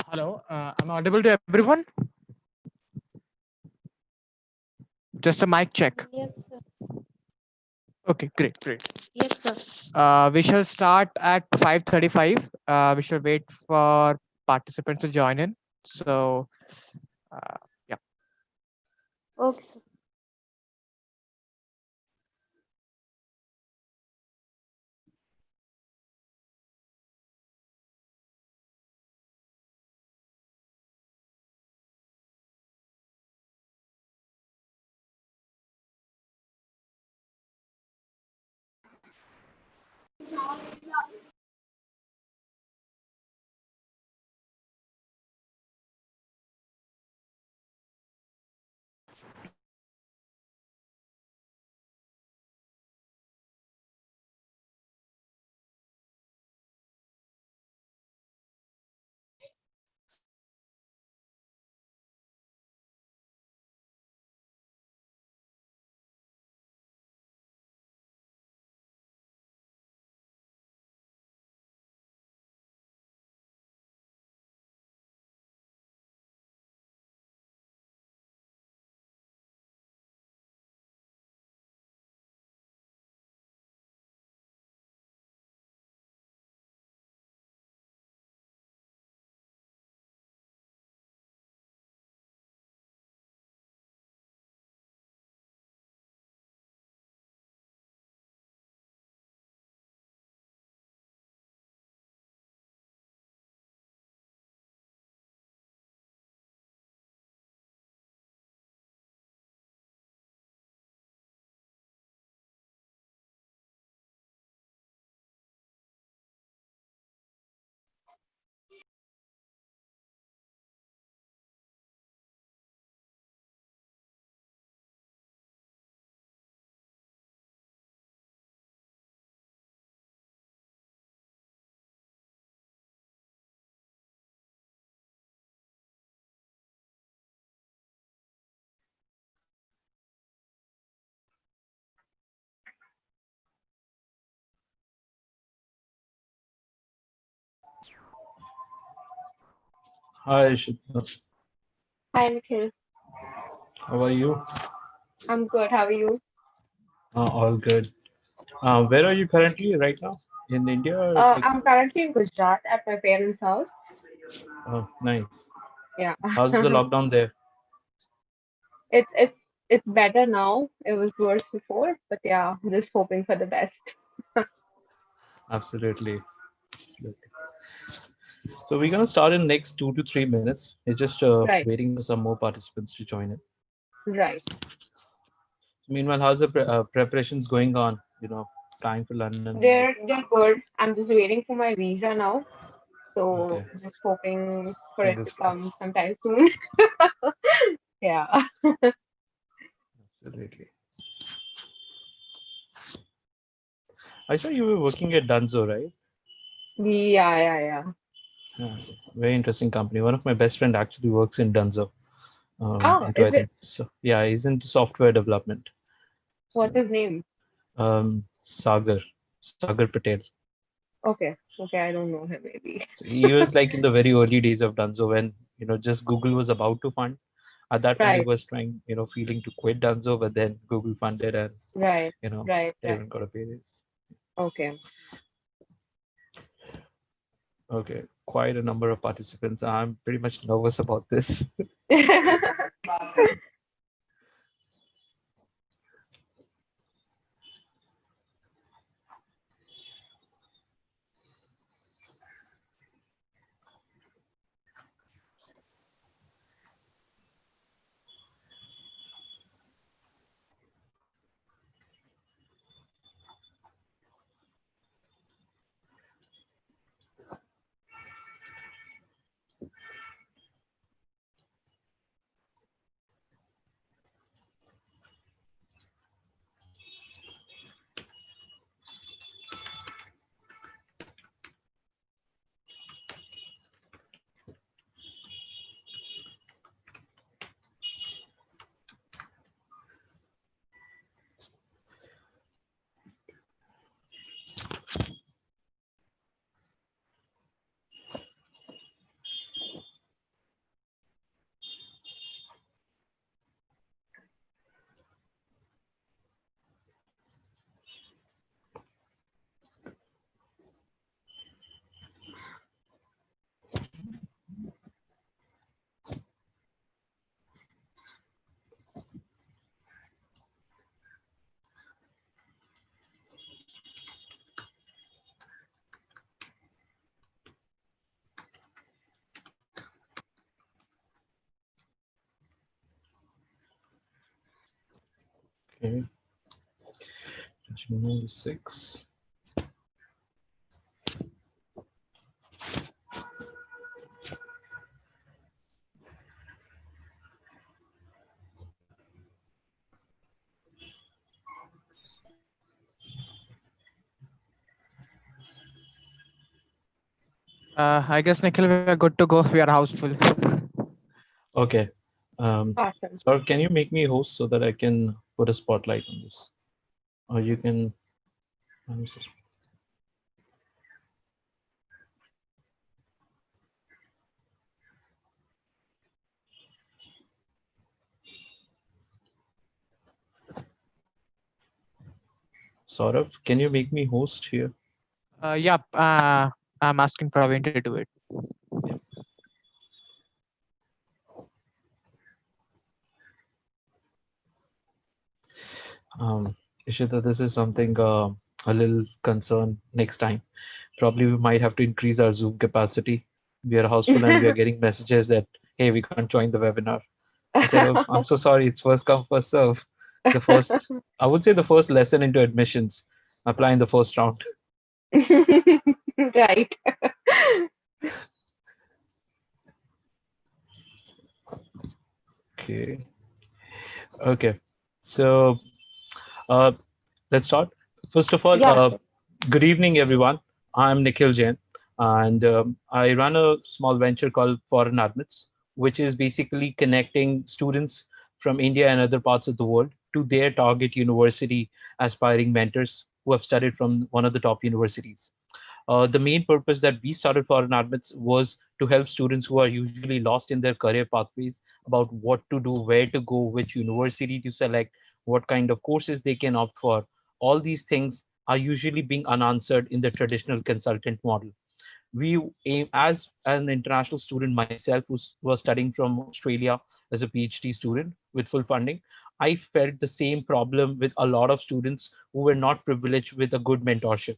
Hello, I'm audible to everyone. Just a mic check. Yes, sir. Okay, great, great. Yes, sir. We shall start at 5:35. We shall wait for participants to join in. So, yeah. Okay, sir. Hi, Shitna. Hi, Nikhil. How are you? I'm good. How are you? All good. Where are you currently right now? In India or like? I'm currently in Gujarat at my parents' house. Oh, nice. Yeah. How's the lockdown there? It's better now. It was worse before, but yeah, just hoping for the best. Absolutely. Absolutely. So we're gonna start in next 2 to 3 minutes. It's just Right, waiting for some more participants to join in. right. Meanwhile, how's the preparations going on? Time for London and all. They're good. I'm just waiting for my visa now. So Okay. just hoping for it Fingers to come crossed. sometime soon. Yeah. Absolutely. I saw you were working at Dunzo, right? Yeah, yeah, yeah. Yeah. Very interesting company. One of my best friend actually works in Dunzo. Oh, Into I is it? think so. Yeah, he's into software development. What's So, his name? Sagar Patel. Okay, okay, I don't know him maybe. So he was like in the very early days of Dunzo when just Google was about to fund. At that point, he Right, was trying, feeling to quit Dunzo, but then Google funded and right, you know right, right. everyone got a pay raise. Okay. Okay, quite a number of participants. I'm pretty much nervous about this. Okay. Question number 6. I guess Nikhil, we are good to go. We are houseful. Okay. Awesome. Sir, can you make me host so that I can put a spotlight on this? Or you can. Saurabh, can you make me host here? Yeah, I'm asking Praveen to do it. Ishita, this is something a little concern next time. Probably we might have to increase our Zoom capacity. We are houseful and we are getting messages that, hey, we can't join the webinar. I said, oh, I'm so sorry. It's first come, first serve. The first, I would say the first lesson into admissions, apply in the first round. Right. Okay. Okay. So uh, let's start. First of all, Yeah. good evening, everyone. I'm Nikhil Jain, and I run a small venture called Foreign Admits, which is basically connecting students from India and other parts of the world to their target university aspiring mentors who have studied from one of the top universities. The main purpose that we started Foreign Admits was to help students who are usually lost in their career pathways about what to do, where to go, which university to select, what kind of courses they can opt for. All these things are usually being unanswered in the traditional consultant model. We aim, as an international student myself who was studying from Australia as a PhD student with full funding, I felt the same problem with a lot of students who were not privileged with a good mentorship.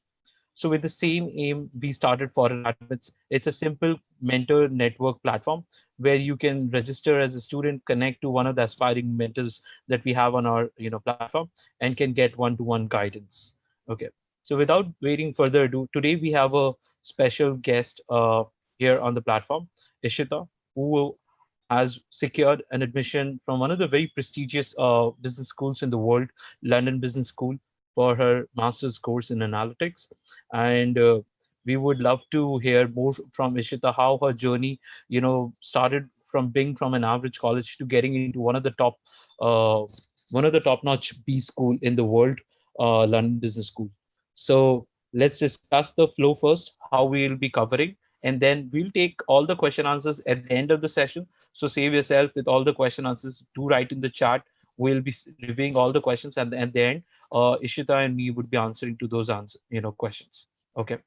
So with the same aim, we started Foreign Admits. It's a simple mentor network platform where you can register as a student, connect to one of the aspiring mentors that we have on our platform, and can get one-to-one guidance. Okay. So without waiting further ado, today we have a special guest here on the platform, Ishita, who has secured an admission from one of the very prestigious business schools in the world, London Business School, for her master's course in analytics. And we would love to hear more from Ishita how her journey, started from being from an average college to getting into uh, one of the top-notch B school in the world, London Business School. So let's discuss the flow first, how we'll be covering, and then we'll take all the question answers at the end of the session. So save yourself with all the question answers. Do write in the chat. We'll be reviewing all the questions, and at the end, Ishita and me would be answering to those questions. Okay.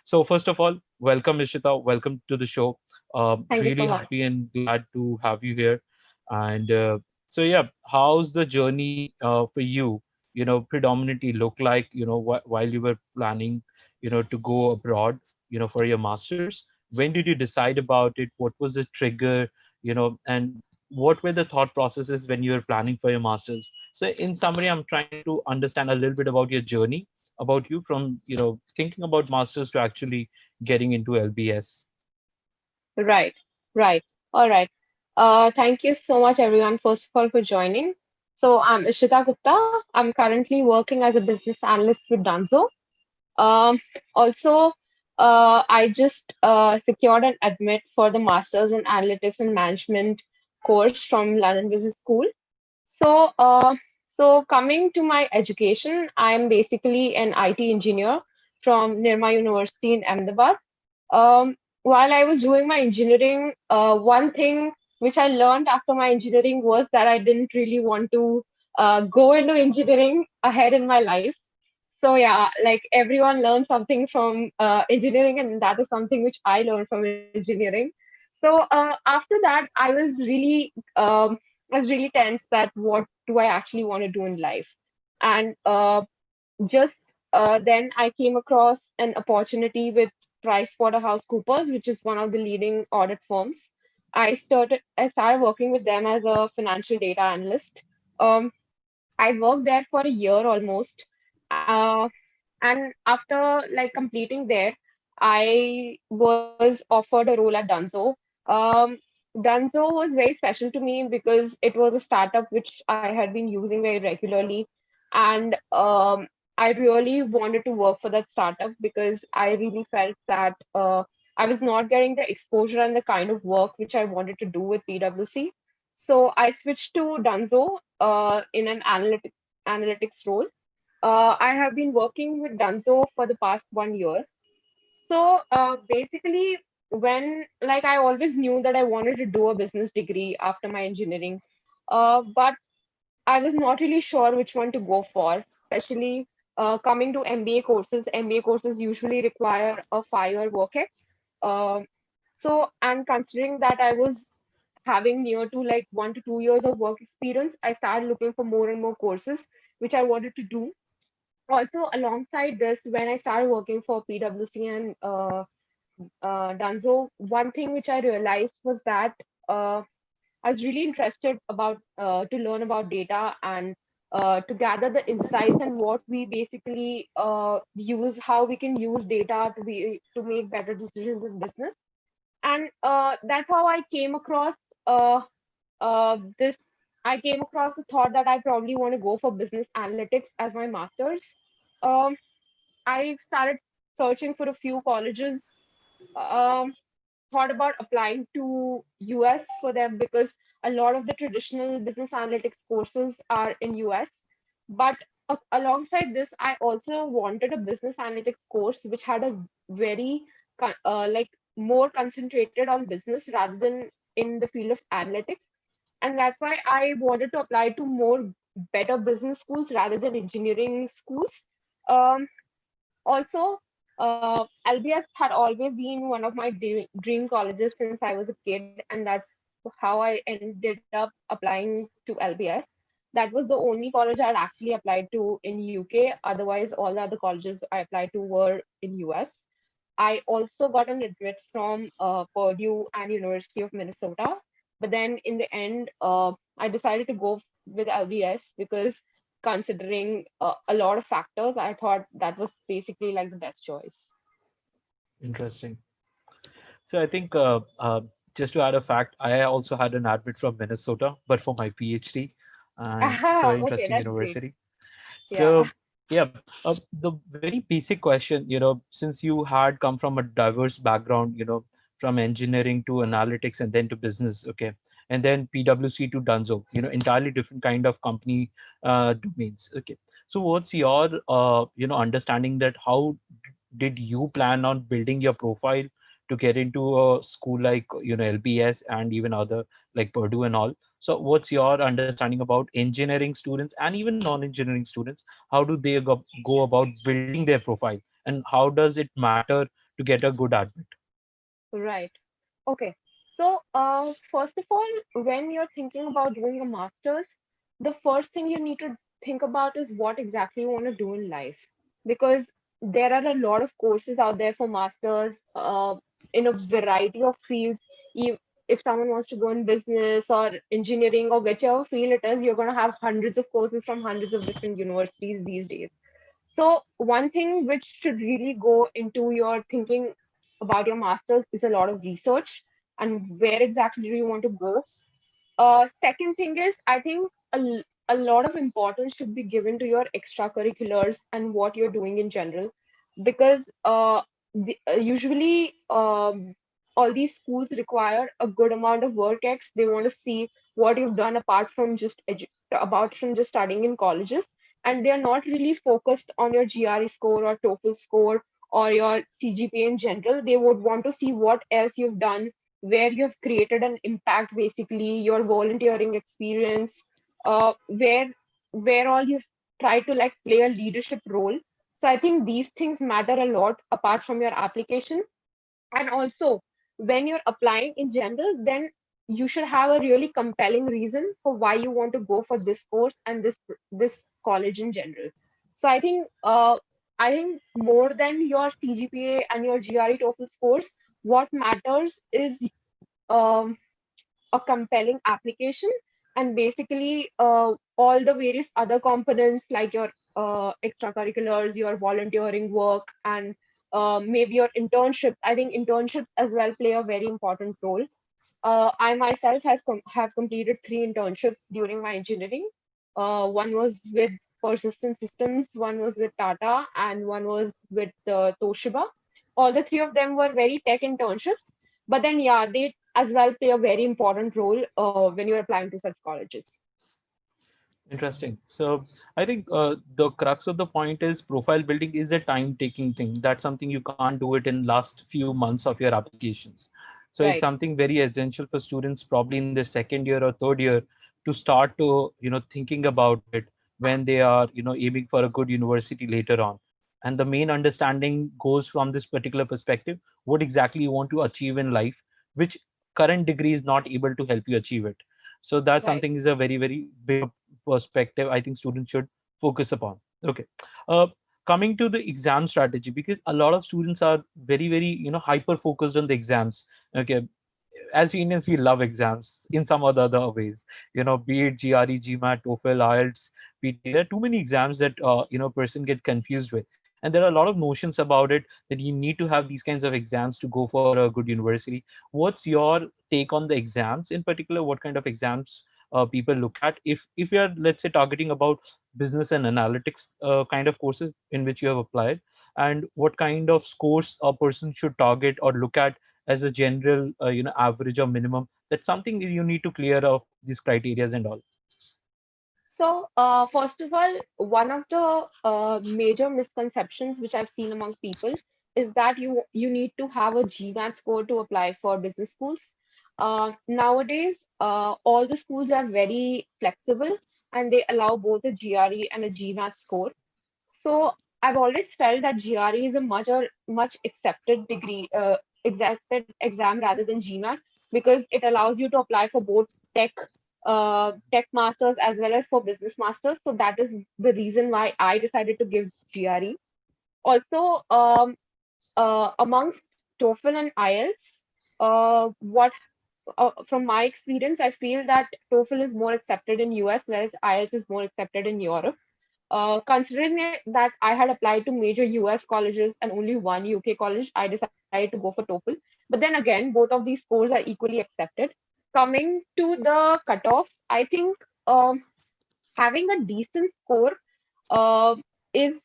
So first of all, welcome Ishita. Welcome to the show. Thank you Really so much. happy and glad to have you here. And so yeah, how's the journey for you? Predominantly look like while you were planning, to go abroad, for your masters. When did you decide about it? What was the trigger? And what were the thought processes when you were planning for your masters? So in summary, I'm trying to understand a little bit about your journey, about you from thinking about masters to actually getting into LBS. Right. Right. All right. Thank you so much, everyone, first of all, for joining. So I'm Ishita Gupta. I'm currently working as a business analyst with Danzo. Um, Also, I just secured an admit for the Masters in Analytics and Management course from London Business School. So, so coming to my education, I'm basically an IT engineer from Nirma University in Ahmedabad. While I was doing my engineering, one thing which I learned after my engineering was that I didn't really want to go into engineering ahead in my life. So yeah, like everyone learns something from engineering, and that is something which I learned from engineering. So after that, I was really tense that what do I actually want to do in life, and just then I came across an opportunity with PricewaterhouseCoopers, which is one of the leading audit firms. I started working with them as a financial data analyst. Um, I worked there for a year almost. And after like completing there, I was offered a role at Dunzo. Um, Dunzo was very special to me because it was a startup which I had been using very regularly, and I really wanted to work for that startup because I really felt that I was not getting the exposure and the kind of work which I wanted to do with PwC. So I switched to Dunzo in an analytics role. I have been working with Dunzo for the past 1 year. So basically, when like I always knew that I wanted to do a business degree after my engineering, but I was not really sure which one to go for, especially coming to MBA courses. MBA courses usually require a 5 year work ex. Um and considering that I was having near to like 1 to 2 years of work experience, I started looking for more and more courses which I wanted to do. Also, alongside this, when I started working for PwC and Dunzo, one thing which I realized was that I was really interested about to learn about data and to gather the insights and what we basically use, how we can use data to make better decisions in business. And that's how I came across this. I came across the thought that I probably want to go for business analytics as my master's. Um, I started searching for a few colleges. Um, Thought about applying to US for them because a lot of the traditional business analytics courses are in US. But alongside this, I also wanted a business analytics course which had a very like more concentrated on business rather than in the field of analytics. And that's why I wanted to apply to more better business schools rather than engineering schools. Um, Also, LBS had always been one of my dream colleges since I was a kid, and that's how I ended up applying to LBS. That was the only college I had actually applied to in UK. Otherwise, all the other colleges I applied to were in US. I also got an admit from Purdue and University of Minnesota. But then in the end, I decided to go with LBS because considering a lot of factors, I thought that was basically like the best choice. Interesting. So I think just to add a fact, I also had an admit from Minnesota, but for my PhD, and it's a very Okay, interesting that's great. university. Yeah. So yeah, the very basic question, since you had come from a diverse background, from engineering to analytics and then to business, okay, and then PwC to Dunzo, entirely different kind of company domains, okay. So what's your understanding that how did you plan on building your profile to get into a school like LBS and even other like Purdue and all? So what's your understanding about engineering students and even non-engineering students? How do they go about building their profile, and how does it matter to get a good admit? Right. Okay. So, first of all, when you're thinking about doing a master's, the first thing you need to think about is what exactly you want to do in life. Because there are a lot of courses out there for masters in a variety of fields. If someone wants to go in business or engineering or whichever field it is, you're going to have hundreds of courses from hundreds of different universities these days. So one thing which should really go into your thinking about your master's is a lot of research and where exactly do you want to go. Second thing is, I think a lot of importance should be given to your extracurriculars and what you're doing in general, because usually all these schools require a good amount of work ex. They want to see what you've done apart from just studying in colleges, and they are not really focused on your GRE score or TOEFL score or your CGPA in general. They would want to see what else you've done, where you've created an impact, basically your volunteering experience, where all you've tried to like play a leadership role. So I think these things matter a lot apart from your application. And also, when you're applying in general, then you should have a really compelling reason for why you want to go for this course and this college in general. So I think more than your CGPA and your GRE TOEFL scores, what matters is um, a compelling application, and basically all the various other components like your extracurriculars, your volunteering work, and maybe your internships. I think internships as well play a very important role. I myself have completed 3 internships during my engineering. One was with Persistent Systems, one was with Tata, and one was with Toshiba. All the 3 of them were very tech internships, but then yeah, they as well play a very important role when you're applying to such colleges. Interesting. So I think the crux of the point is profile building is a time-taking thing. That's something you can't do it in last few months of your applications. So it's Right. something very essential for students probably in their second year or third year to start to, thinking about it when they are, aiming for a good university later on. And the main understanding goes from this particular perspective, what exactly you want to achieve in life, which current degree is not able to help you achieve it. So that's Right. something is a very, very big perspective I think students should focus upon. Okay. Uh, Coming to the exam strategy, because a lot of students are very, very, hyper focused on the exams. Okay. As we Indians, we love exams in some or the other ways, be it GRE, GMAT, TOEFL, IELTS, PTA. There are too many exams that, person get confused with. And there are a lot of notions about it that you need to have these kinds of exams to go for a good university. What's your take on the exams in particular? What kind of exams people look at if you're, let's say, targeting about business and analytics kind of courses in which you have applied, and what kind of scores a person should target or look at as a general average or minimum? That's something you need to clear of these criterias and all. So, first of all, one of the major misconceptions which I've seen among people is that you need to have a GMAT score to apply for business schools. Nowadays, all the schools are very flexible and they allow both a GRE and a GMAT score. So, I've always felt that GRE is a much accepted accepted exam rather than GMAT because it allows you to apply for both tech tech masters as well as for business masters. So that is the reason why I decided to give GRE. Also, amongst TOEFL and IELTS, what from my experience, I feel that TOEFL is more accepted in US, whereas IELTS is more accepted in Europe. Considering that I had applied to major US colleges and only one UK college, I decided to go for TOEFL. But then again, both of these scores are equally accepted. Coming to the cutoffs, I think having a decent score uh, is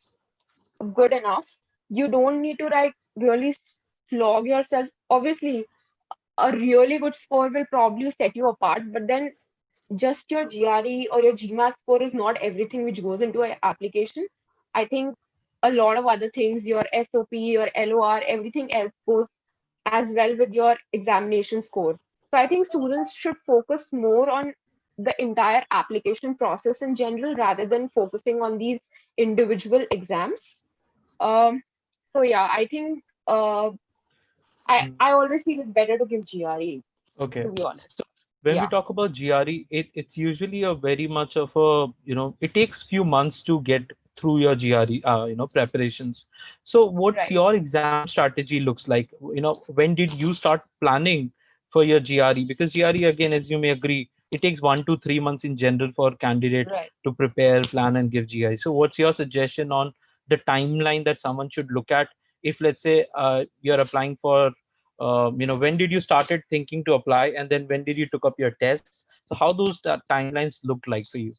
good enough. You don't need to like really flog yourself. Obviously, a really good score will probably set you apart, but then just your GRE or your GMAT score is not everything which goes into an application. I think a lot of other things, your SOP, your LOR, everything else goes as well with your examination score. So I think students should focus more on the entire application process in general rather than focusing on these individual exams. Um, so yeah, I think I always feel it's better to give GRE, Okay. to be honest. When we Yeah, talk about GRE, it's usually a very much of a, it takes few months to get through your GRE, preparations. So what's right. your exam strategy looks like? When did you start planning for your GRE? Because GRE, again, as you may agree, it takes 1 to 3 months in general for candidate Right. to prepare, plan, and give GRE. So what's your suggestion on the timeline that someone should look at if, let's say, you're applying for when did you started thinking to apply, and then when did you took up your tests? So how those timelines look like for you?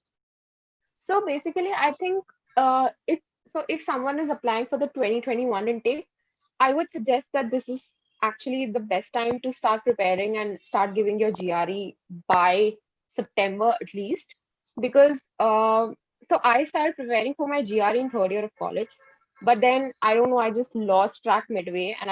So basically, I think if someone is applying for the 2021 intake, I would suggest that this is actually the best time to start preparing and start giving your GRE by September at least, because so I started preparing for my GRE in third year of college, but then I don't know, I just lost track midway, and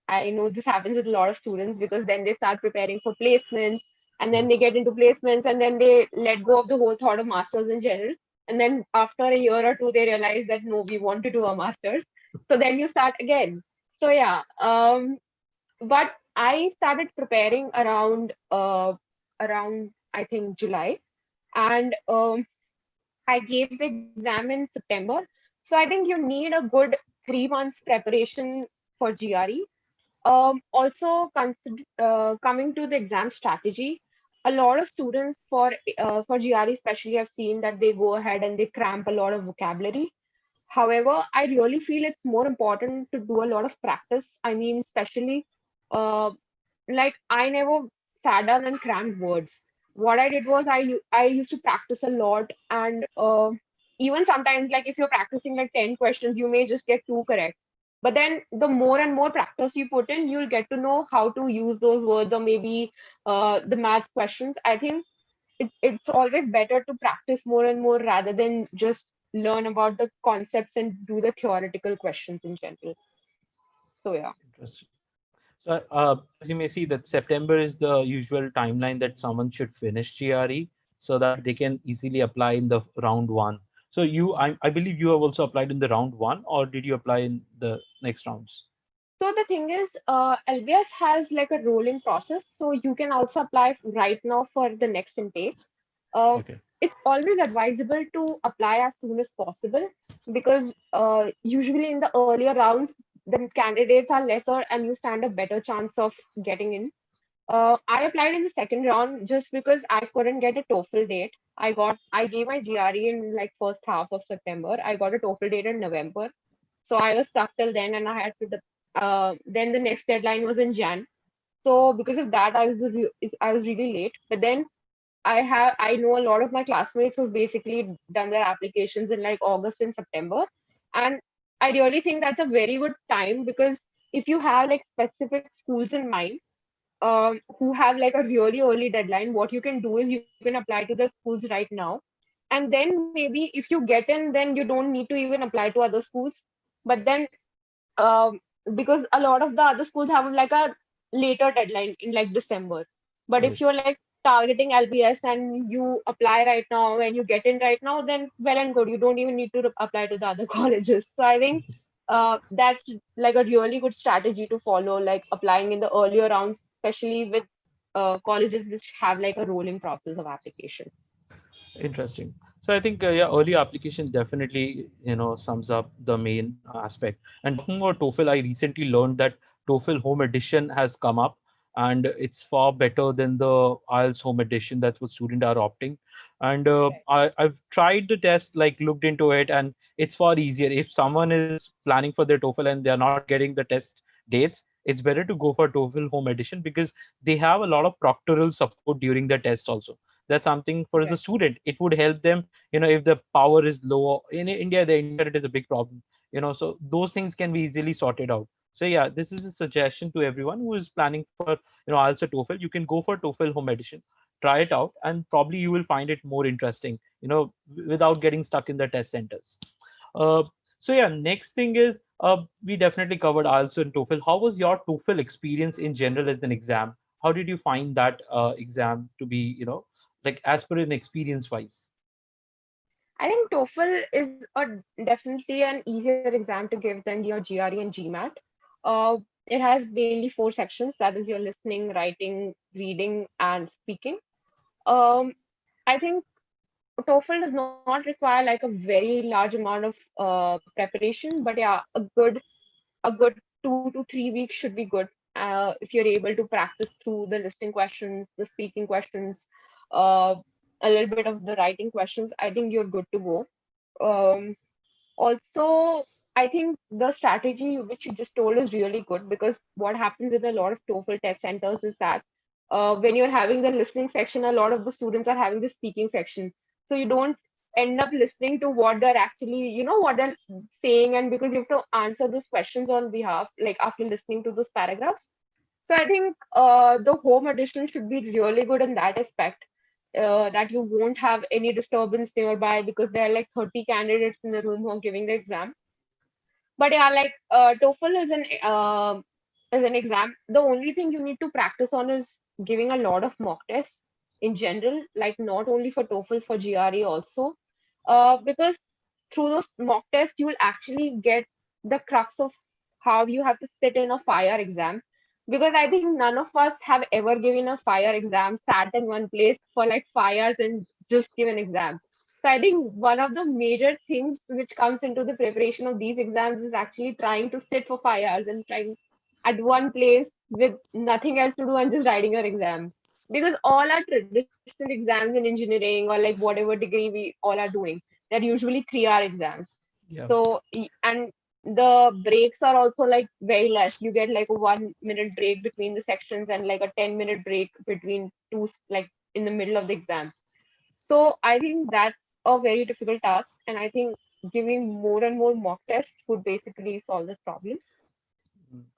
I know this happens with a lot of students because then they start preparing for placements and then they get into placements and then they let go of the whole thought of masters in general. And then after a year or two, they realize that no, we want to do a master's. So then you start again. So yeah, but I started preparing around I think July, and I gave the exam in September. So I think you need a good 3 months preparation for GRE. Also, coming to the exam strategy, a lot of students for GRE especially have seen that they go ahead and they cramp a lot of vocabulary. However, I really feel it's more important to do a lot of practice. I mean, especially uh, like I never sat down and crammed words. What I did was I used to practice a lot, and even sometimes like if you're practicing like 10 questions, you may just get two correct. But then the more and more practice you put in, you'll get to know how to use those words, or maybe the maths questions. I think it's always better to practice more and more rather than just learn about the concepts and do the theoretical questions in general. So yeah. Interesting. So, as you may see, that September is the usual timeline that someone should finish GRE so that they can easily apply in the round one. So, I believe you have also applied in the round one, or did you apply in the next rounds? So the thing is, LBS has like a rolling process, so you can also apply right now for the next intake. Uh, Okay. it's always advisable to apply as soon as possible because usually in the earlier rounds, the candidates are lesser and you stand a better chance of getting in. I applied in the second round just because I couldn't get a TOEFL date. I gave my GRE in like first half of September. I got a TOEFL date in November. So I was stuck till then and I had to, then the next deadline was in Jan. So because of that, I was really late. But then I know a lot of my classmates who basically done their applications in like August and September. And I really think that's a very good time because if you have like specific schools in mind, who have like a really early deadline, what you can do is you can apply to the schools right now. And then maybe if you get in, then you don't need to even apply to other schools. But then, um, because a lot of the other schools have like a later deadline in like December. But if Right. you're like targeting LBS and you apply right now and you get in right now, then well and good. You don't even need to apply to the other colleges. So I think that's like a really good strategy to follow, like applying in the earlier rounds, especially with colleges which have like a rolling process of application. Interesting. So I think yeah, early application definitely sums up the main aspect. And talking about TOEFL, I recently learned that TOEFL Home Edition has come up, and it's far better than the IELTS Home Edition. That's what students are opting. And I've tried the test, like looked into it, and it's far easier. If someone is planning for their TOEFL and they're not getting the test dates, it's better to go for TOEFL Home Edition because they have a lot of proctoral support during the test also. That's something for the Right. student. It would help them, if the power is low in India, the internet is a big problem, so those things can be easily sorted out. So yeah, this is a suggestion to everyone who is planning for IELTS or TOEFL. You can go for TOEFL Home Edition, try it out, and probably you will find it more interesting, without getting stuck in the test centers. uh, so yeah, next thing is, we definitely covered IELTS and TOEFL. How was your TOEFL experience in general as an exam? How did you find that exam to be, like as per an experience wise? I think TOEFL is definitely an easier exam to give than your GRE and GMAT. It has mainly four sections, that is your listening, writing, reading, and speaking. Um, I think TOEFL does not require like a very large amount of preparation, but yeah, a good 2 to 3 weeks should be good if you're able to practice through the listening questions, the speaking questions, uh, a little bit of the writing questions. I think you're good to go. Um, Also, I think the strategy which you just told is really good because what happens in a lot of TOEFL test centers is that when you're having the listening section, a lot of the students are having the speaking section. So you don't end up listening to what they're actually, what they're saying, and because you have to answer those questions on behalf, like after listening to those paragraphs. So I think the home edition should be really good in that aspect. That you won't have any disturbance nearby because there are like 30 candidates in the room who are giving the exam. But yeah, like TOEFL is an exam. The only thing you need to practice on is giving a lot of mock tests in general, like not only for TOEFL, for GRE also, because through those mock tests you will actually get the crux of how you have to sit in a fire exam. Because I think none of us have ever given a fire exam, sat in one place for like 5 hours and just give an exam. So I think one of the major things which comes into the preparation of these exams is actually trying to sit for 5 hours and trying at one place with nothing else to do and just writing your exam. because all our traditional exams in engineering or like whatever degree we all are doing, they're usually 3 hour exams. Yeah. So and the breaks are also like very less. You get like a 1 minute break between the sections and like a 10-minute break between two, like in the middle of the exam. So I think that's a very difficult task, and I think giving more and more mock tests would basically solve this problem.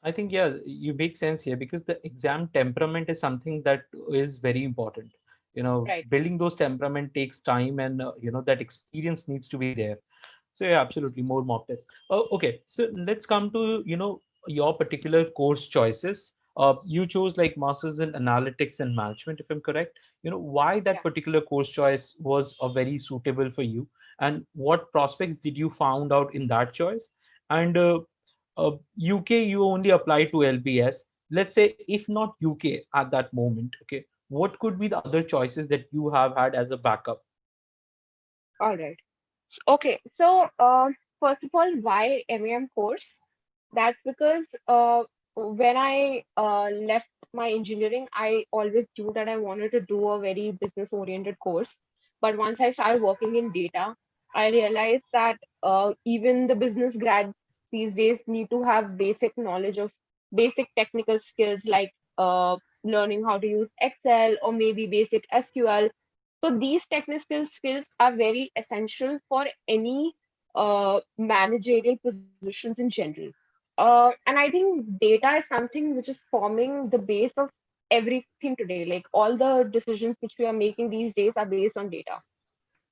I think, yeah, you make sense here because the exam temperament is something that is very important. Right. Building those temperament takes time, and that experience needs to be there. So yeah, absolutely, more mock tests. Oh, okay, so let's come to your particular course choices. You chose like masters in analytics and management, if I'm correct. Why that Yeah. particular course choice was a very suitable for you, and what prospects did you found out in that choice? And UK, you only apply to LBS. Let's say if not UK at that moment, okay, what could be the other choices that you have had as a backup? All right. Okay. So first of all, why MAM course? That's because when I left my engineering, I always knew that I wanted to do a very business oriented course. But once I started working in data, I realized that even the business grads these days need to have basic knowledge of basic technical skills like learning how to use Excel or maybe basic SQL. So these technical skills are very essential for any managerial positions in general. And I think data is something which is forming the base of everything today. Like all the decisions which we are making these days are based on data.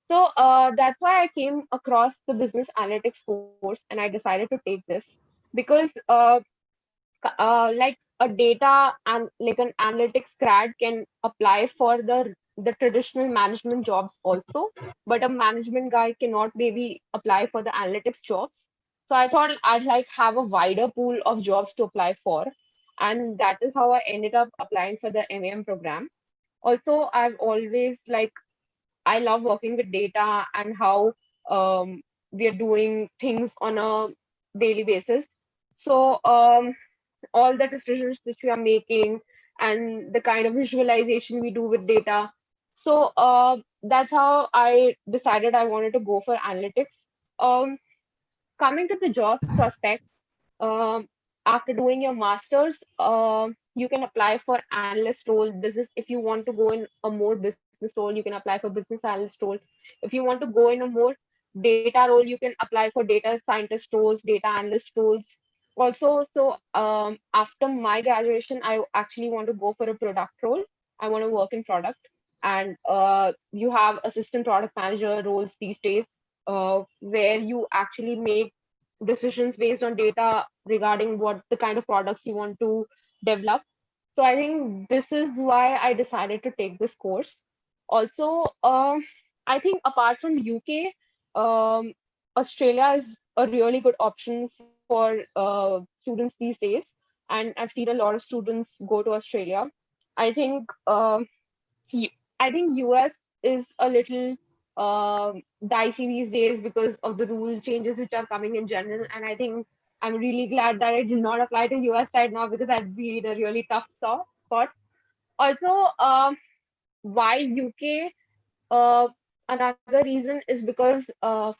So that's why I came across the business analytics course and I decided to take this because like a data and like an analytics grad can apply for the traditional management jobs also, but a management guy cannot maybe apply for the analytics jobs. So I thought I'd like have a wider pool of jobs to apply for, and that is how I ended up applying for the MAM program. Also, I've always like I love working with data and how we are doing things on a daily basis. So all the decisions which we are making and the kind of visualization we do with data. So that's how I decided I wanted to go for analytics. Um, Coming to the jobs prospect, um, after doing your masters, you can apply for analyst role. Business, if you want to go in a more business role, you can apply for business analyst role. If you want to go in a more data role, you can apply for data scientist roles, data analyst roles. Also, so after my graduation, I actually want to go for a product role. I want to work in product, and you have assistant product manager roles these days, where you actually make decisions based on data regarding what the kind of products you want to develop. So I think this is why I decided to take this course. Also, I think apart from UK, Australia is a really good option for students these days, and I've seen a lot of students go to Australia. I think U- I think US is a little dicey these days because of the rule changes which are coming in general. And I think I'm really glad that I did not apply to US right now because I'd be in a really tough spot. Also, why UK? Uh, Another reason is because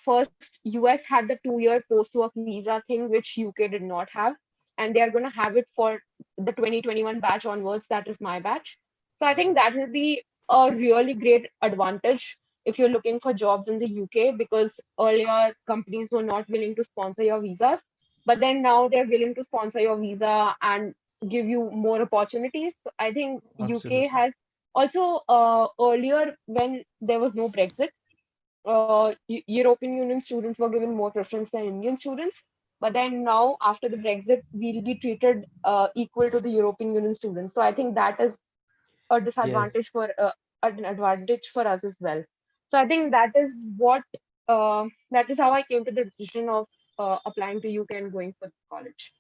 first US had the 2 year post-work visa thing, which UK did not have, and they are going to have it for the 2021 batch onwards. That is my batch. So I think that will be a really great advantage if you're looking for jobs in the UK because earlier companies were not willing to sponsor your visa, but then now they're willing to sponsor your visa and give you more opportunities. So I think UK Absolutely. has also, earlier when there was no Brexit, European Union students were given more preference than Indian students. But then now, after the Brexit, we'll be treated equal to the European Union students. So I think that is a Yes. disadvantage for an advantage for us as well. So I think that is what that is how I came to the decision of applying to UK and going for this college.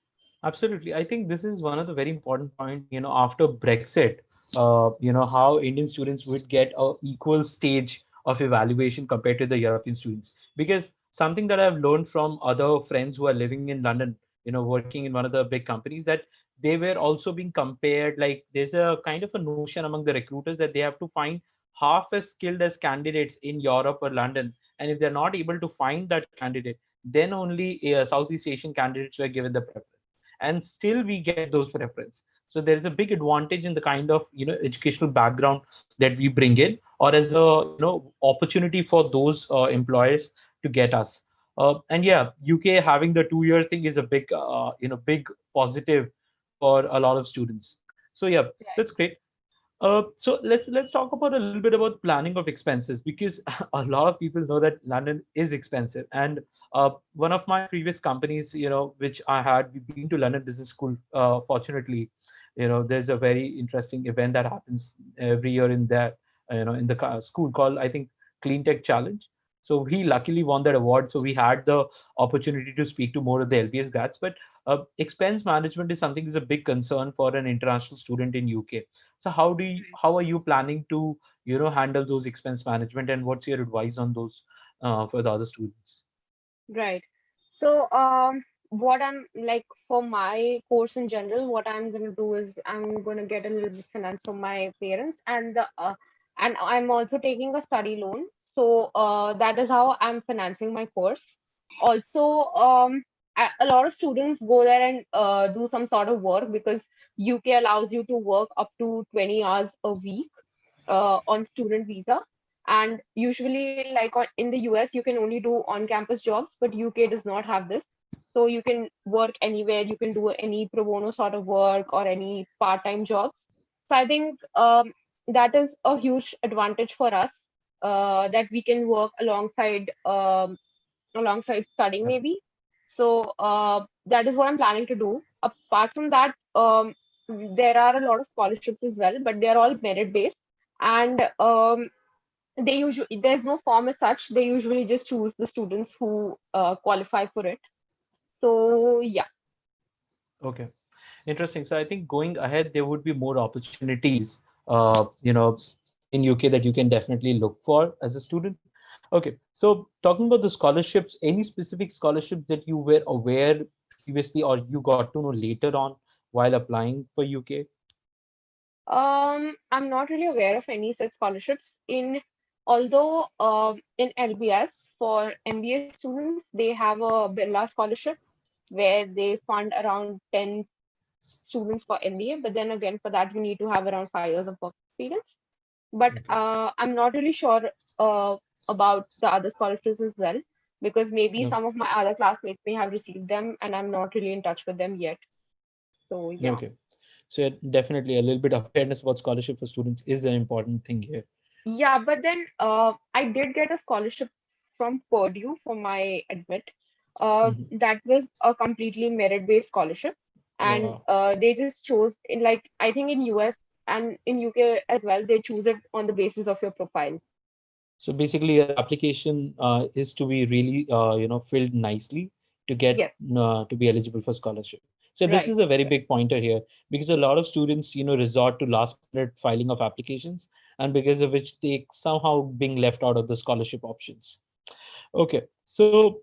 Absolutely. I think this is one of the very important point, after Brexit, how Indian students would get a equal stage of evaluation compared to the European students. Because something that I've learned from other friends who are living in London, working in one of the big companies, that they were also being compared. Like there's a kind of a notion among the recruiters that they have to find half as skilled as candidates in Europe or London, and if they're not able to find that candidate, then only Southeast Asian candidates were given the preference, and still we get those preference. So there is a big advantage in the kind of educational background that we bring in, or as a opportunity for those employers to get us. And yeah, UK having the 2 year thing is a big big positive for a lot of students. So yeah, that's great. So let's talk about a little bit about planning of expenses, because a lot of people know that London is expensive. And one of my previous companies, which I had, we've been to London Business School. Fortunately, there's a very interesting event that happens every year in that, in the school called, I think, Clean Tech Challenge. So he luckily won that award. So we had the opportunity to speak to more of the LBS grads. But expense management is something is a big concern for an international student in UK. So how are you planning to handle those expense management, and what's your advice on those for the other students? Right. So, what I'm like for my course in general, what I'm gonna do is I'm gonna get a little bit finance from my parents, and I'm also taking a study loan. So, that is how I'm financing my course. Also, a lot of students go there and do some sort of work because UK allows you to work up to 20 hours a week on student visa. And usually, like in the US, you can only do on campus jobs, but UK does not have this. So you can work anywhere, you can do any pro bono sort of work or any part time jobs. So I think that is a huge advantage for us, that we can work alongside studying Yeah. maybe. So that is what I'm planning to do. Apart from that, there are a lot of scholarships as well, but they're all merit based, and they usually there's no form as such. They usually just choose the students who qualify for it. So yeah. Okay, interesting. So I think going ahead, there would be more opportunities, uh, you know, in UK that you can definitely look for as a student. Okay, so talking about the scholarships, any specific scholarships that you were aware previously, or you got to know later on while applying for UK? I'm not really aware of any such scholarships in, although in LBS for MBA students, they have a Birla scholarship where they fund around 10 students for MBA. But then again, for that, you need to have around 5 years of work experience. But Okay. I'm not really sure about the other scholarships as well, because maybe No. some of my other classmates may have received them and I'm not really in touch with them yet. So yeah. Okay. So yeah, definitely a little bit of awareness about scholarship for students is an important thing here. Yeah, but then I did get a scholarship from Purdue for my admit. Mhm. That was a completely merit-based scholarship, and Wow. they just chose in, like, I think in US and in UK as well, they choose it on the basis of your profile. So basically, your application is to be really, filled nicely to get Yes, to be eligible for scholarship. So this right. is a very big pointer here, because a lot of students, resort to last minute filing of applications, and because of which they somehow being left out of the scholarship options. Okay, so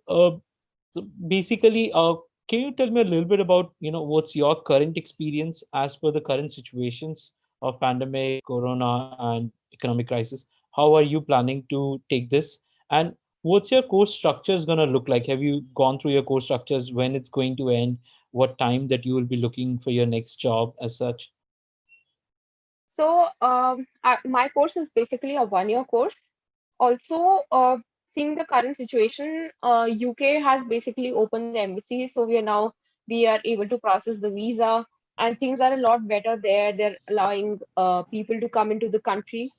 basically, can you tell me a little bit about, what's your current experience as per the current situations of pandemic, corona, and economic crisis? How are you planning to take this? And what's your course structures gonna look like? Have you gone through your course structures, when it's going to end, what time that you will be looking for your next job as such? So my course is basically a 1 year course. Also, seeing the current situation, UK has basically opened the embassy, so we are able to process the visa, and things are a lot better there. They're allowing people to come into the country.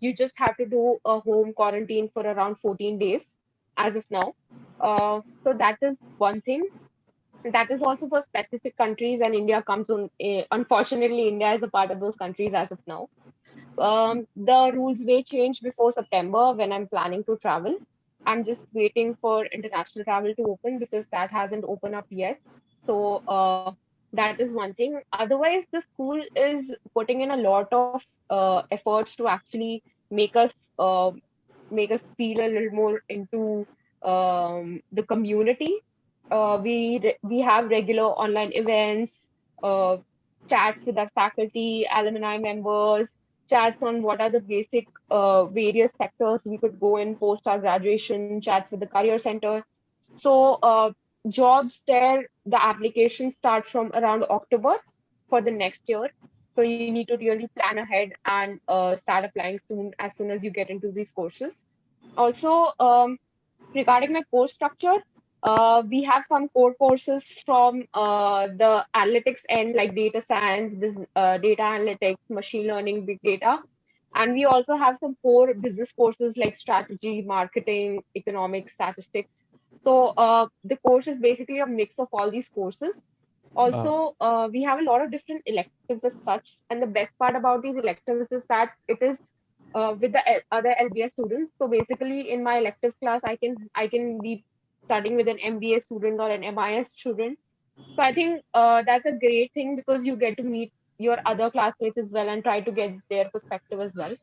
You just have to do a home quarantine for around 14 days as of now. So that is one thing. That is also for specific countries, and India comes on. Unfortunately, India is a part of those countries as of now. The rules may change before September when I'm planning to travel. I'm just waiting for international travel to open because that hasn't opened up yet. So that is one thing. Otherwise, the school is putting in a lot of efforts to actually make us uh, make us feel a little more into the community. We have regular online events. chats with our faculty, alumni members, chats on what are the basic various sectors we could go in post our graduation, chats with the career center. So jobs there, the applications start from around October for the next year. So you need to really plan ahead and start applying soon as you get into these courses. Also, regarding my course structure, we have some core courses from the analytics end, like data science, data analytics, machine learning, big data. And we also have some core business courses like strategy, marketing, economics, statistics. So the course is basically a mix of all these courses. Also, we have a lot of different electives as such. And the best part about these electives is that it is with the other LBS students. So basically, in my electives class, I can be studying with an MBA student or an MIS student. So I think that's a great thing because you get to meet your other classmates as well and try to get their perspective as well.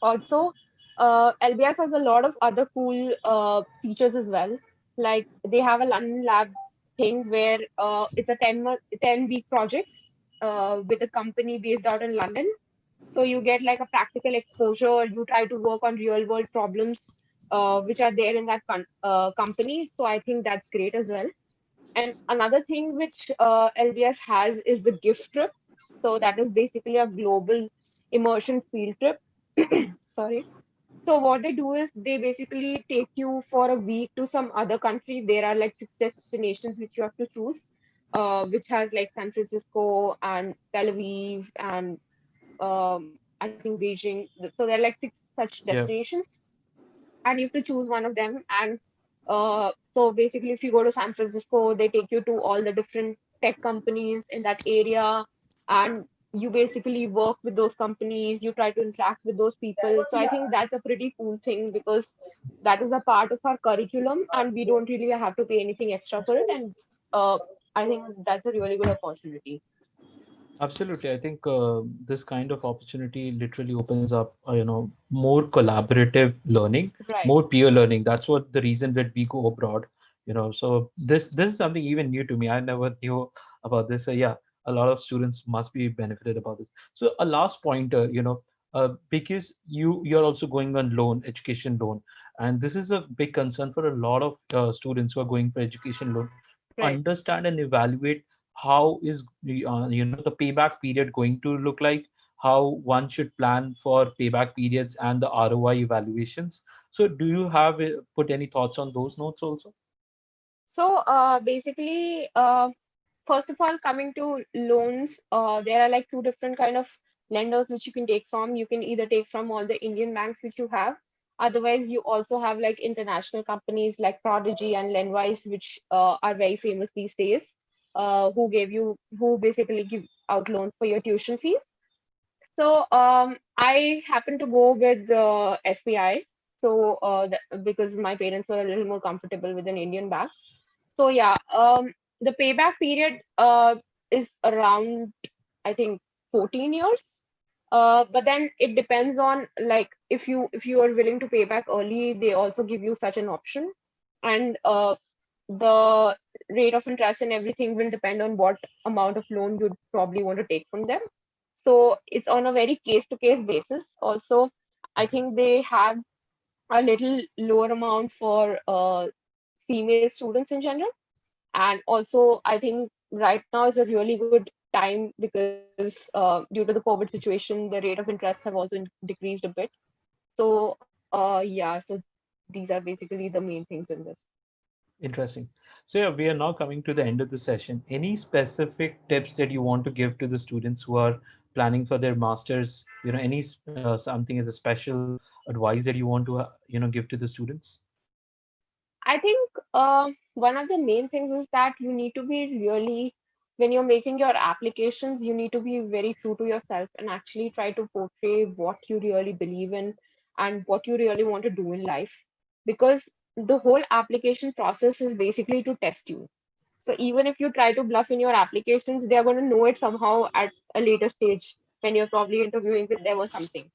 Also, LBS has a lot of other cool features as well. Like they have a London lab thing where it's a 10-week project with a company based out in London. So you get like a practical exposure. You try to work on real world problems which are there in that company. So I think that's great as well. And another thing which LBS has is the gift trip. So that is basically a global immersion field trip. Sorry. So what they do is they basically take you for a week to some other country. There are like 6 destinations which you have to choose, which has like San Francisco and Tel Aviv and I think Beijing. So there are like 6 such Yeah. destinations, and you have to choose one of them. And so basically, if you go to San Francisco, they take you to all the different tech companies in that area, and you basically work with those companies. You try to interact with those people. So I think that's a pretty cool thing because that is a part of our curriculum, and we don't really have to pay anything extra for it. And uh, I think that's a really good opportunity. Absolutely. I think this kind of opportunity literally opens up, more collaborative learning, Right. more peer learning. That's what the reason that we go abroad, So this is something even new to me. I never knew about this. So yeah, a lot of students must be benefited about this. So a last pointer, because you're also going on loan, education loan, and this is a big concern for a lot of students who are going for education loan to Right. understand and evaluate how is the payback period going to look like, how one should plan for payback periods and the ROI evaluations. So do you have put any thoughts on those notes also? So basically, first of all, coming to loans, there are like two different kind of lenders which you can take from. You can either take from all the Indian banks which you have. Otherwise, you also have like international companies like Prodigy and Lendwise, which are very famous these days, who basically give out loans for your tuition fees. So I happen to go with SBI. So because my parents were a little more comfortable with an Indian bank. So yeah, the payback period is around, I think, 14 years. But then it depends on like if you are willing to pay back early, they also give you such an option. And the rate of interest and everything will depend on what amount of loan you'd probably want to take from them. So it's on a very case to case basis. Also, I think they have a little lower amount for female students in general. And also, I think right now is a really good time because due to the COVID situation, the rate of interest have also decreased a bit. So, yeah, so these are basically the main things in this. Interesting. So yeah, we are now coming to the end of the session. Any specific tips that you want to give to the students who are planning for their masters? Any something as a special advice that you want to give to the students? I think one of the main things is that you need to be really, when you're making your applications, you need to be very true to yourself and actually try to portray what you really believe in and what you really want to do in life. Because the whole application process is basically to test you. So even if you try to bluff in your applications, they're going to know it somehow at a later stage when you're probably interviewing with them or something.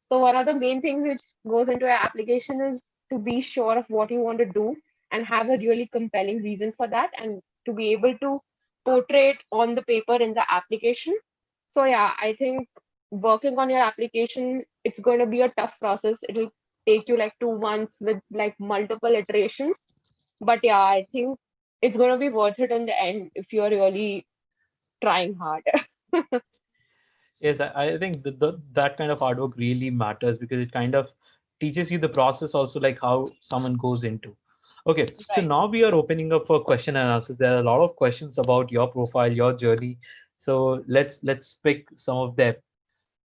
So one of the main things which goes into an application is to be sure of what you want to do and have a really compelling reason for that and to be able to portray it on the paper in the application. So yeah, I think working on your application, it's going to be a tough process. It'll take you like 2 months with like multiple iterations. But yeah, I think it's going to be worth it in the end if you're really trying hard. Yes, I think that kind of hard work really matters because it kind of teaches you the process also, like how someone goes into. Okay, so Right. now we are opening up for question and answers. There are a lot of questions about your profile, your journey. So let's pick some of them.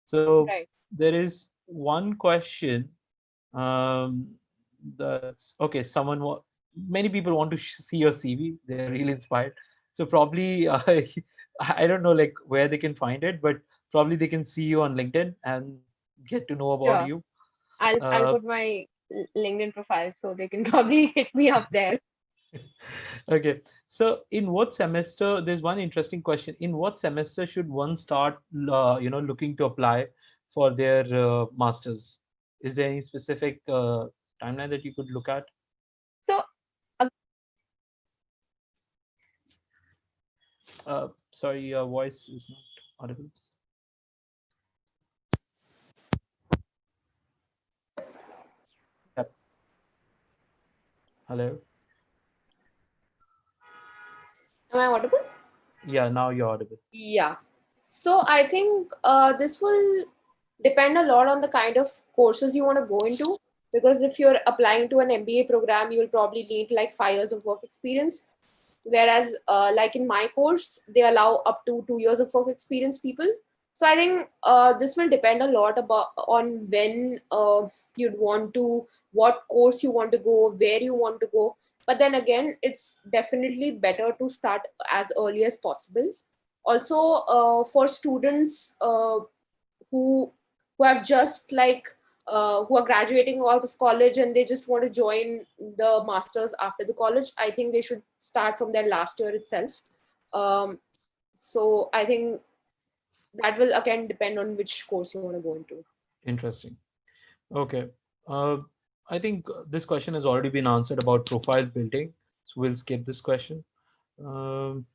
So Right. there is one question. Um, that's okay. Many people want to see your CV. They're really inspired. So probably I don't know like where they can find it, but probably they can see you on LinkedIn and get to know about Sure. you. I'll Uh, put my LinkedIn profile so they can probably hit me up there. okay. So in what semester? There's one interesting question. In what semester should one start, looking to apply for their masters? Is there any specific timeline that you could look at? So Sorry, your voice is not audible. Yep. Hello. Am I audible? Yeah, now you're audible. Yeah. So I think this will depend a lot on the kind of courses you want to go into. Because if you're applying to an MBA program, you'll probably need like 5 years of work experience. Whereas, like in my course, they allow up to 2 years of work experience people. So I think this will depend a lot about on when you'd want to, what course you want to go, where you want to go. But then again, it's definitely better to start as early as possible. Also, for students who who have just like who are graduating out of college and they just want to join the masters after the college, I think they should start from their last year itself. So I think that will again depend on which course you want to go into. Interesting. Okay. Uh, I think this question has already been answered about profile building, so we'll skip this question. Um,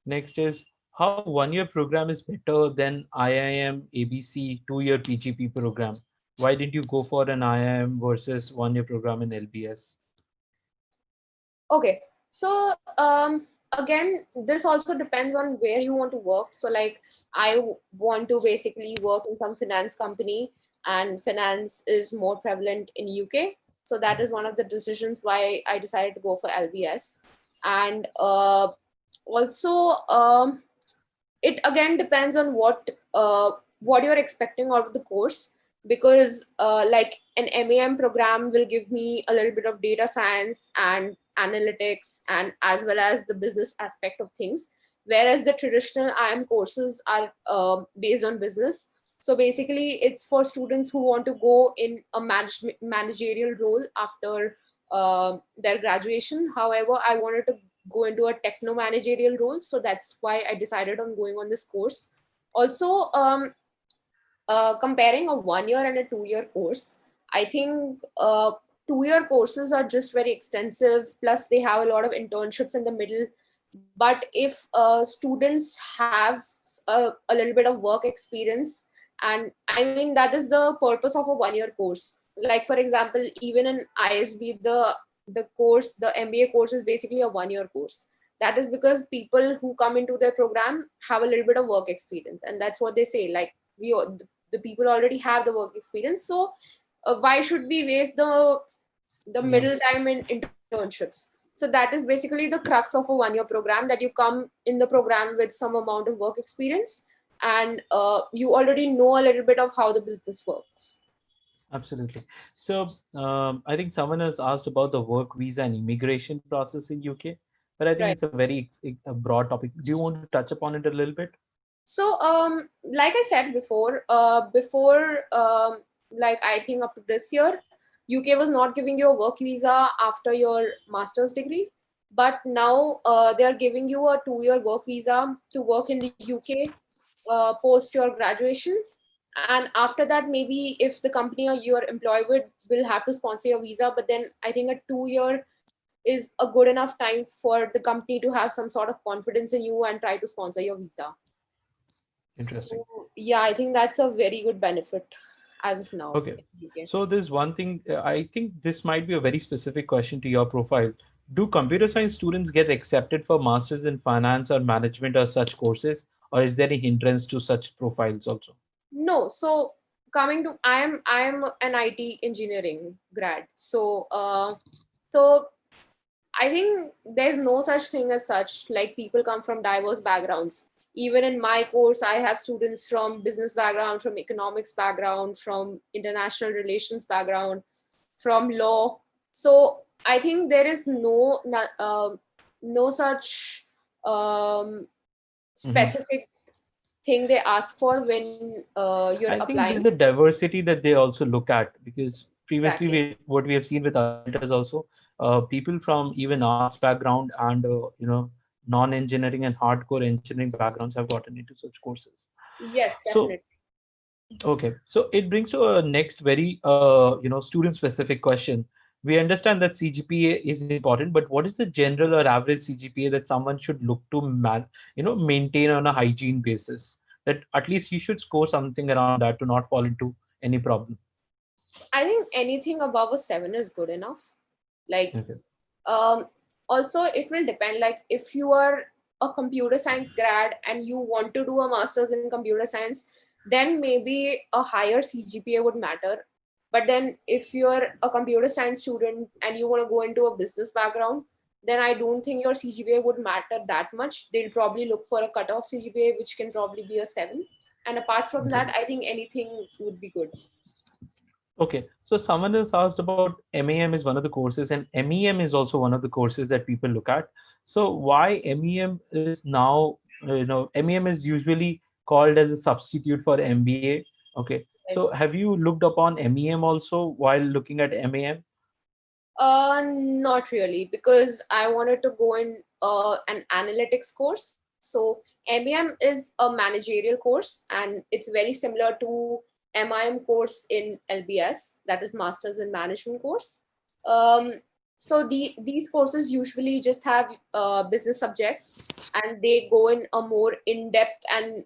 Next is how 1 year program is better than IIM ABC 2 year PGP program. Why didn't you go for an IIM versus 1 year program in LBS? Okay, so again, this also depends on where you want to work. So, like, want to basically work in some finance company, and finance is more prevalent in UK. So that is one of the decisions why I decided to go for LBS. And also, it again depends on what you're expecting out of the course, because like an MAM program will give me a little bit of data science and analytics and as well as the business aspect of things, whereas the traditional IM courses are based on business. So basically it's for students who want to go in a managerial role after their graduation. However, I wanted to go into a techno managerial role, so that's why I decided on going on this course. Also, comparing a 1 year and a 2 year course, I think 2 year courses are just very extensive, plus they have a lot of internships in the middle. But if students have a little bit of work experience, and I mean that is the purpose of a 1 year course. Like for example, even in ISB, the MBA course is basically a 1 year course. That is because people who come into their program have a little bit of work experience, and that's what they say. Like the people already have the work experience, so why should we waste the Yeah, middle time in internships? So that is basically the crux of a 1 year program, that you come in the program with some amount of work experience, and you already know a little bit of how the business works. absolutely. So I think someone has asked about the work visa and immigration process in UK, but I think Right. it's a very a broad topic. Do you want to touch upon it a little bit? So like I said before, like I think up to this year, UK was not giving you a work visa after your master's degree, but now they are giving you a 2 year work visa to work in the UK post your graduation. And after that, maybe if the company or you are employed with will have to sponsor your visa, but then I think a 2 year is a good enough time for the company to have some sort of confidence in you and try to sponsor your visa. Interesting. So yeah, I think that's a very good benefit as of now. Okay. in the UK. So there's one thing, I think this might be a very specific question to your profile. Do computer science students get accepted for masters in finance or management or such courses, or is there a hindrance to such profiles also? No, so coming to I am an IT engineering grad. So I think there's no such thing as such. Like people come from diverse backgrounds. Even in my course, I have students from business background, from economics background, from international relations background, from law. So I think there is no such specific thing they ask for when you're I think applying. there's a diversity that they also look at, because previously Exactly. what we have seen with other mentors also, people from even arts background and non-engineering and hardcore engineering backgrounds have gotten into such courses. Yes, So definitely. okay, so it brings to a next very student specific question. We understand that CGPA is important, but what is the general or average CGPA that someone should look to maintain on a hygiene basis? That at least you should score something around that to not fall into any problem. I think anything above a 7 is good enough. Like, Okay. um, also it will depend. Like, if you are a computer science grad and you want to do a master's in computer science, then maybe a higher CGPA would matter. But then if you're a computer science student and you want to go into a business background, then I don't think your CGPA would matter that much. They'll probably look for a cutoff CGPA, which can probably be a 7. And apart from Okay. that, I think anything would be good. Okay, so someone else asked about MAM is one of the courses, and MEM is also one of the courses that people look at. So why MEM is now, MEM is usually called as a substitute for MBA. Okay, so have you looked upon MEM also while looking at MAM? Not really, because I wanted to go in an analytics course. So MEM is a managerial course, and it's very similar to MIM course in LBS, that is Masters in Management course. Um, so these courses usually just have business subjects, and they go in a more in-depth and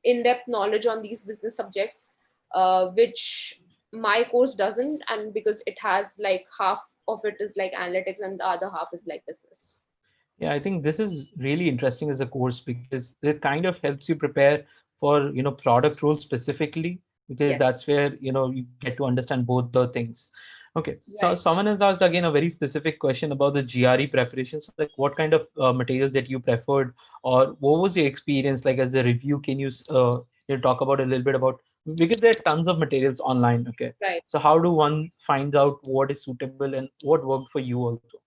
in-depth knowledge on these business subjects, which my course doesn't, and because it has like half of it is like analytics and the other half is like business. Yeah, I think this is really interesting as a course because it kind of helps you prepare for, product roles specifically, because Yes. that's where, you get to understand both the things. Okay, so Right. someone has asked again a very specific question about the GRE preparations, like what kind of materials that you preferred, or what was your experience like as a review? Can you, talk about a little bit about, because there are tons of materials online. Okay, Right. so how do one find out what is suitable and what worked for you also?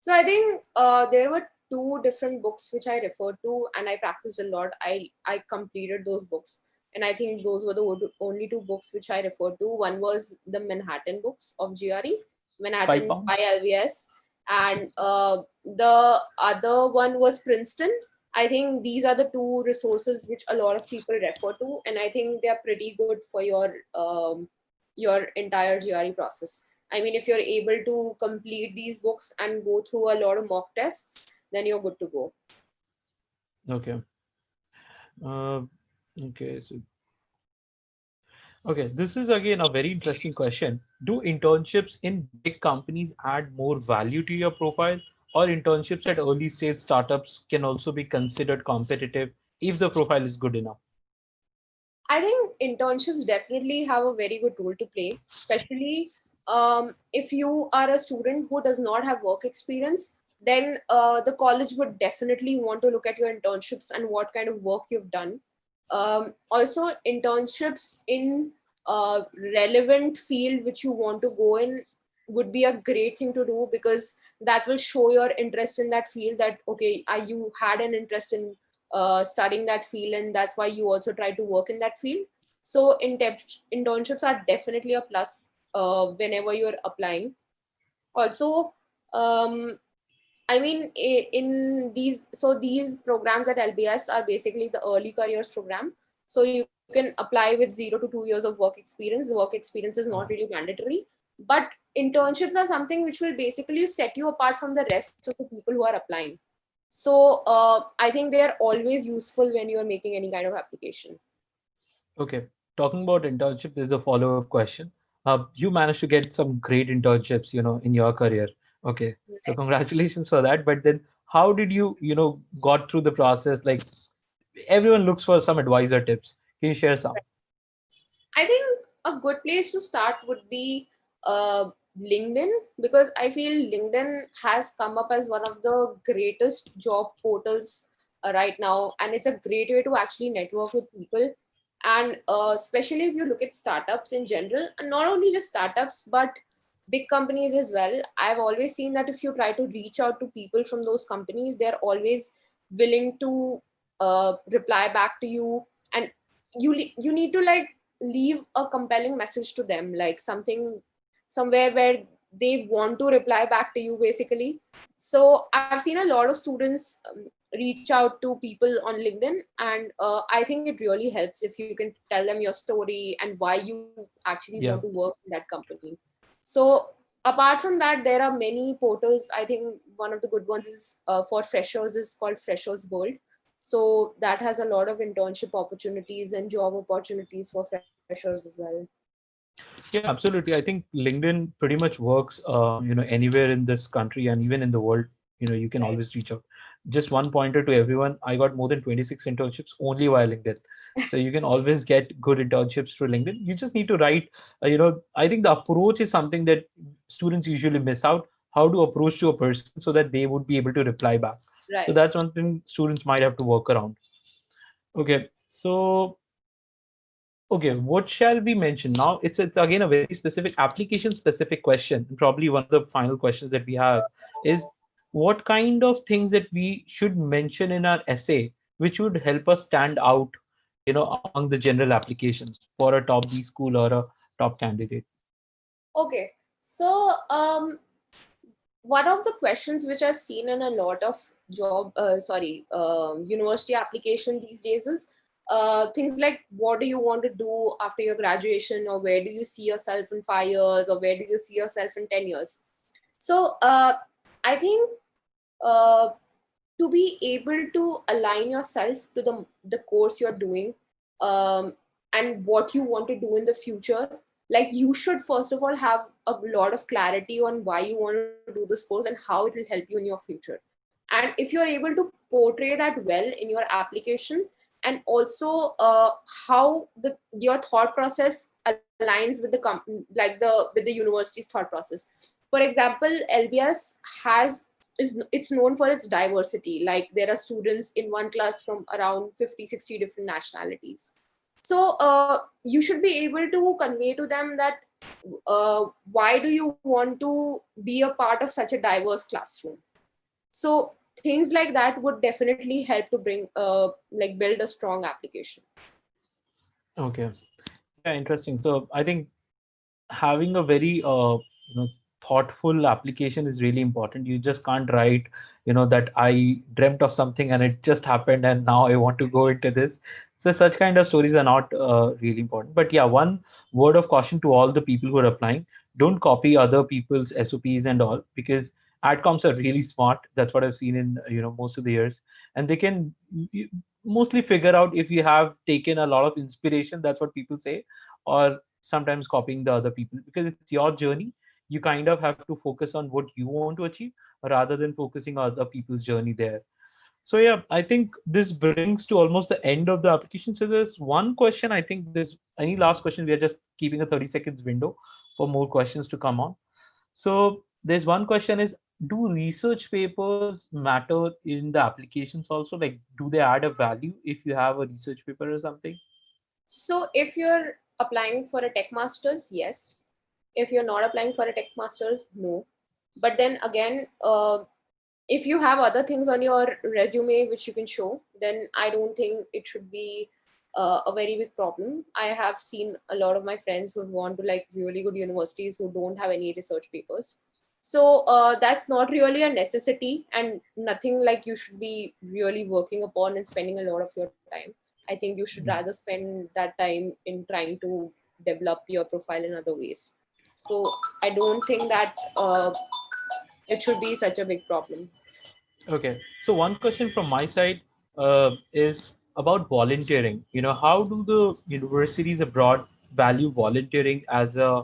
So I think there were two different books which I referred to, and I practiced a lot. I completed those books, and I think those were the only two books which I referred to. One was the Manhattan books of GRE, Five Manhattan pounds. by LVS, and the other one was Princeton. I think these are the two resources which a lot of people refer to, and I think they are pretty good for your entire GRE process. I mean, if you're able to complete these books and go through a lot of mock tests, then you're good to go. Okay. Uh, okay. Okay, this is again a very interesting question. Do internships in big companies add more value to your profile, or internships at early stage startups can also be considered competitive if the profile is good enough? I think internships definitely have a very good role to play, especially if you are a student who does not have work experience. Then the college would definitely want to look at your internships and what kind of work you've done. Also, internships in a relevant field which you want to go in would be a great thing to do, because that will show your interest in that field, that okay, you had an interest in studying that field, and that's why you also try to work in that field. So internships are definitely a plus whenever you're applying. Also, um, I mean, in these, so these programs at LBS are basically the early careers program. So you can apply with 0 to 2 years of work experience. The work experience is not really mandatory, but internships are something which will basically set you apart from the rest of the people who are applying. So I think they are always useful when you're making any kind of application. Okay, talking about internship, there's a follow-up question. You managed to get some great internships, in your career. Okay, so Right. congratulations for that. But then, how did you, got through the process? Like everyone looks for some advisor tips. Can you share some? I think a good place to start would be LinkedIn, because I feel LinkedIn has come up as one of the greatest job portals right now, and it's a great way to actually network with people. And especially if you look at startups in general, and not only just startups, but big companies as well. I've always seen that if you try to reach out to people from those companies, they're always willing to reply back to you, and you need to like leave a compelling message to them, like something somewhere where they want to reply back to you basically. So I've seen a lot of students reach out to people on LinkedIn, and I think it really helps if you can tell them your story and why you actually want Yeah. to work in that company. So apart from that, there are many portals. I think one of the good ones is for freshers is called Freshers World. So that has a lot of internship opportunities and job opportunities for freshers as well. Yeah, absolutely. I think LinkedIn pretty much works, anywhere in this country and even in the world. You can Right. always reach out. Just one pointer to everyone. I got more than 26 internships only via LinkedIn. So you can always get good internships through LinkedIn. You just need to write, I think the approach is something that students usually miss out, how to approach to a person so that they would be able to reply back. So Right. that's one thing students might have to work around. Okay. So okay, what shall we mention now? It's again a very specific application specific question. And probably one of the final questions that we have is what kind of things that we should mention in our essay which would help us stand out, among the general applications for a top B school or a top candidate. Okay. So one of the questions which I've seen in a lot of university application these days is things like, what do you want to do after your graduation, or where do you see yourself in 5 years, or where do you see yourself in 10 years? So I think uh, to be able to align yourself to the course you're doing, um, and what you want to do in the future, like you should first of all have a lot of clarity on why you want to do this course and how it will help you in your future. And if you're able to portray that well in your application, and also how your thought process aligns with with the university's thought process. For example, LBS has it's known for its diversity. Like there are students in one class from around 50-60 different nationalities. So you should be able to convey to them that why do you want to be a part of such a diverse classroom. So things like that would definitely help to bring like build a strong application. Okay. Yeah, interesting. So I think having a very thoughtful application is really important. You just can't write that I dreamt of something and it just happened and now I want to go into this. So such kind of stories are not really important. But yeah, one word of caution to all the people who are applying: don't copy other people's SOPs and all, because adcoms are really smart. That's what I've seen in most of the years, and they can mostly figure out if you have taken a lot of inspiration, that's what people say, or sometimes copying the other people, because it's your journey. You kind of have to focus on what you want to achieve rather than focusing on other people's journey there. So yeah, I think this brings to almost the end of the application. So there's one question. I think there's any last question. We are just keeping a 30 seconds window for more questions to come on. So there's one question is, do research papers matter in the applications also? Like, do they add a value if you have a research paper or something? So if you're applying for a tech master's, yes. If you're not applying for a tech master's, no. But then again, if you have other things on your resume which you can show, then I don't think it should be a very big problem. I have seen a lot of my friends who've gone to like really good universities who don't have any research papers. So that's not really a necessity, and nothing like you should be really working upon and spending a lot of your time. I think you should rather spend that time in trying to develop your profile in other ways. So I don't think that it should be such a big problem. Okay, so one question from my side is about volunteering. How do the universities abroad value volunteering as a,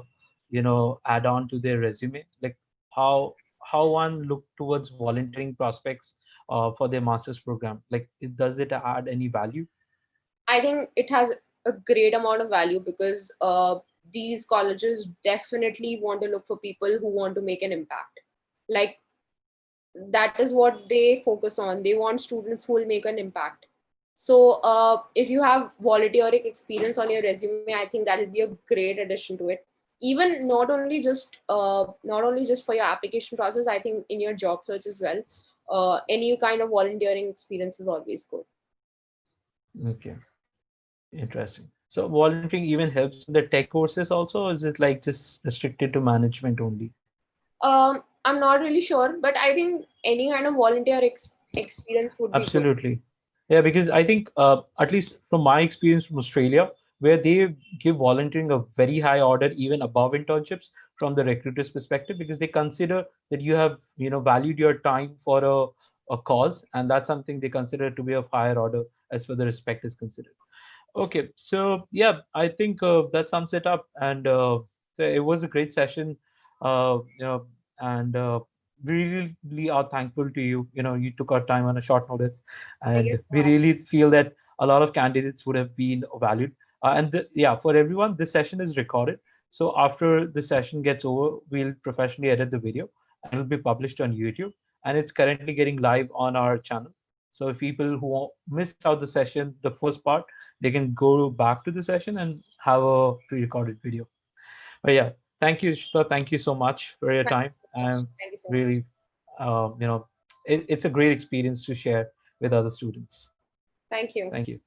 add-on to their resume? Like how one look towards volunteering prospects for their master's program? Like, does it add any value? I think it has a great amount of value because these colleges definitely want to look for people who want to make an impact. Like, that is what they focus on. They want students who will make an impact. So if you have volunteering experience on your resume, I think that will be a great addition to it. Even not only just for your application process, I think in your job search as well. Any kind of volunteering experience is always good. Okay, interesting. So volunteering even helps in the tech courses also, or is it like just restricted to management only? I'm not really sure, but I think any kind of volunteer experience would be good. Absolutely. Yeah, because I think, at least from my experience from Australia, where they give volunteering a very high order, even above internships from the recruiter's perspective, because they consider that you have, valued your time for a cause, and that's something they consider to be of higher order as far the respect is considered. Okay, so yeah, I think that sums it up, and so it was a great session, and we really are thankful to you. You took our time on a short notice, Thank you and so we much. really feel that a lot of candidates would have been valued. Yeah, for everyone, this session is recorded. So after the session gets over, we'll professionally edit the video and it'll be published on YouTube. And it's currently getting live on our channel. So if people who missed out the session, the first part, they can go back to the session and have a pre-recorded video. But yeah, thank you, Ishita. Thank you so much for your Thank you time. so much. Thank you so much. Really, it's a great experience to share with other students. Thank you. Thank you.